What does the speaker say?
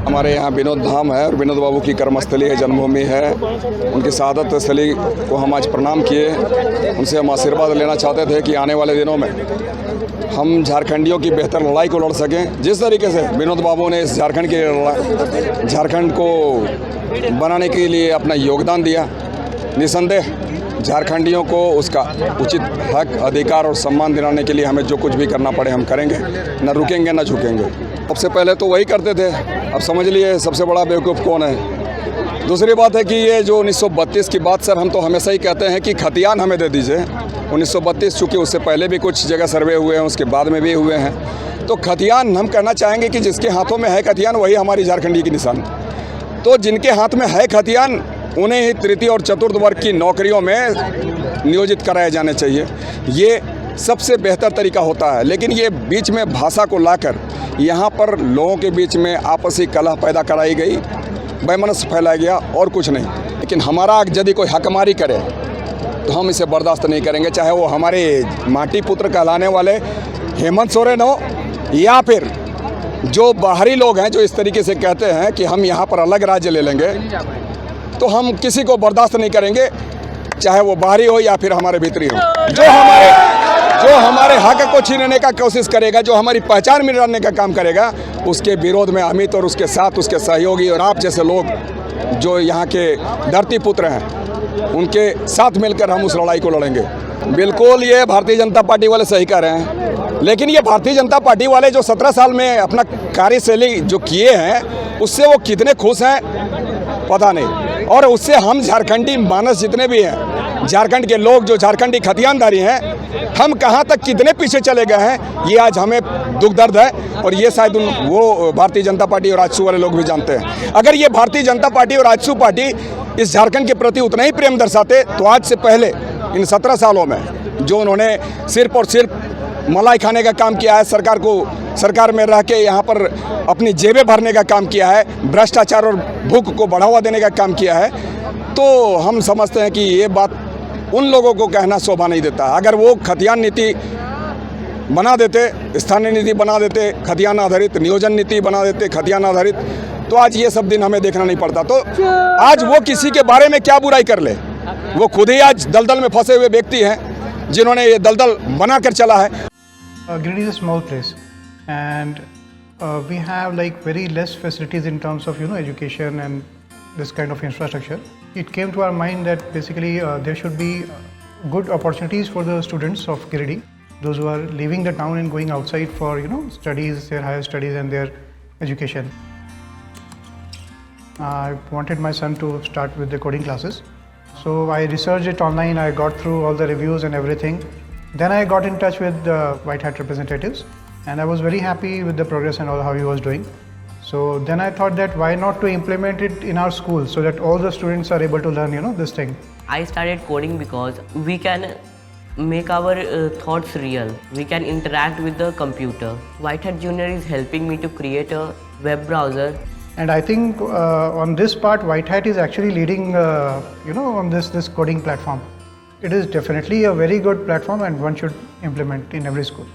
हमारे यहाँ विनोद धाम है और विनोद बाबू की कर्मस्थली है, जन्मभूमि है। उनकी शहादत स्थली को हम आज प्रणाम किए। उनसे हम आशीर्वाद लेना चाहते थे कि आने वाले दिनों में हम झारखंडियों की बेहतर लड़ाई को लड़ सकें। जिस तरीके से विनोद बाबू ने इस झारखंड को बनाने के लिए अपना योगदान दिया, निसंदेह झारखंडियों को उसका उचित हक, अधिकार और सम्मान दिलाने के लिए हमें जो कुछ भी करना पड़े हम करेंगे, न रुकेंगे न झुकेंगे। सबसे पहले तो वही करते थे, अब समझ लिए सबसे बड़ा बेवकूफ़ कौन है। दूसरी बात है कि ये जो 1932 की बात सर, हम तो हमेशा ही कहते हैं कि खतियान हमें दे दीजिए। 1932 चूँकि उससे पहले भी कुछ जगह सर्वे हुए हैं, उसके बाद में भी हुए हैं, तो खतियान हम कहना चाहेंगे कि जिसके हाथों में है खतियान वही हमारी झारखंडी की निशान। तो जिनके हाथ में है खतियान उन्हें ही तृतीय और चतुर्थ वर्ग की नौकरियों में नियोजित कराए जाने चाहिए। ये सबसे बेहतर तरीका होता है। लेकिन ये बीच में भाषा को लाकर यहाँ पर लोगों के बीच में आपसी कलह पैदा कराई गई, वैमनस्य फैलाया गया और कुछ नहीं। लेकिन हमारा यदि कोई हकमारी करे तो हम इसे बर्दाश्त नहीं करेंगे, चाहे वो हमारे माटी पुत्र कहलाने वाले हेमंत सोरेन हो या फिर जो बाहरी लोग हैं जो इस तरीके से कहते हैं कि हम यहाँ पर अलग राज्य ले लेंगे, तो हम किसी को बर्दाश्त नहीं करेंगे, चाहे वो बाहरी हो या फिर हमारे भीतरी हो। जो हमारे हक को छीनने का कोशिश करेगा, जो हमारी पहचान मिटाने का काम करेगा, उसके विरोध में अमित और उसके साथ उसके सहयोगी और आप जैसे लोग जो यहाँ के धरती पुत्र हैं, उनके साथ मिलकर हम उस लड़ाई को लड़ेंगे। बिल्कुल ये भारतीय जनता पार्टी वाले सही कह रहे हैं, लेकिन ये भारतीय जनता पार्टी वाले जो 17 साल में अपना कार्यशैली जो किए हैं, उससे वो कितने खुश हैं पता नहीं। और उससे हम झारखंडी मानस जितने भी हैं, झारखंड के लोग जो झारखंडी खतियानधारी हैं, हम कहाँ तक कितने पीछे चले गए हैं, ये आज हमें दुख दर्द है। और ये शायद वो भारतीय जनता पार्टी और आजसू वाले लोग भी जानते हैं। अगर ये भारतीय जनता पार्टी और आजसू पार्टी इस झारखंड के प्रति उतना ही प्रेम दर्शाते तो आज से पहले इन 17 सालों में जो उन्होंने सिर्फ और सिर्फ मलाई खाने का काम किया है, सरकार में रह के यहाँ पर अपनी जेबें भरने का काम किया है, भ्रष्टाचार और भूख को बढ़ावा देने का काम किया है, तो हम समझते हैं कि ये बात उन लोगों को कहना शोभा नहीं देता। अगर वो खतियान नीति बना देते, स्थानीय नीति बना देते, खतियान आधारित नियोजन नीति बना देते, खतियान आधारित, तो आज ये सब दिन हमें देखना नहीं पड़ता। तो आज वो किसी के बारे में क्या बुराई कर ले, वो खुद ही आज दलदल में फंसे हुए व्यक्ति हैं जिन्होंने ये दलदल बनाकर चला है। Giridih is a small place, and we have like very less facilities in terms of education and this kind of infrastructure. It came to our mind that basically there should be good opportunities for the students of Giridih, those who are leaving the town and going outside for studies, their higher studies and their education. I wanted my son to start with the coding classes, so I researched it online. I got through all the reviews and everything. Then I got in touch with the White Hat representatives, and I was very happy with the progress and all how he was doing. So then I thought that why not to implement it in our school so that all the students are able to learn this thing. I started coding because we can make our thoughts real. We can interact with the computer. White Hat Junior is helping me to create a web browser. And I think on this part, White Hat is actually leading, on this coding platform. It is definitely a very good platform and one should implement in every school.